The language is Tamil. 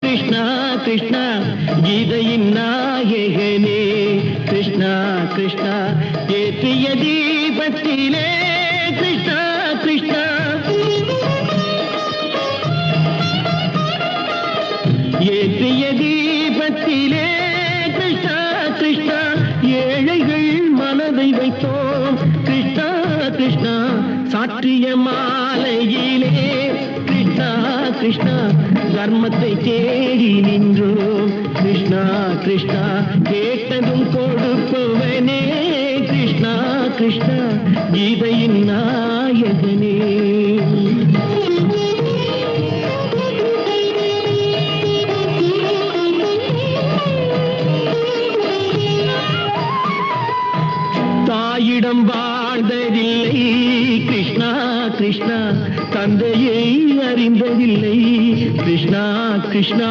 கிருஷ்ணா கிருஷ்ணா கீதையின் நாயகனே கிருஷ்ணா கிருஷ்ணா ஏற்றிய தீபத்திலே கிருஷ்ணா கிருஷ்ணா ஏற்றிய தீபத்திலே கிருஷ்ணா கிருஷ்ணா ஏழைகள் மனதை வைத்தோம் கிருஷ்ணா கிருஷ்ணா சாற்றிய மாலையிலே கிருஷ்ணா கிருஷ்ணா தர்மத்தை தேடி நின்றோம் கிருஷ்ணா கிருஷ்ணா கேட்டதும் கொடுப்பவனே கிருஷ்ணா கிருஷ்ணா கீதையின் நாயகனே தாயிடம் வாழ்ந்ததில்லை கிருஷ்ணா கிருஷ்ணா தந்தையை அறிந்ததில்லை கிருஷ்ணா கிருஷ்ணா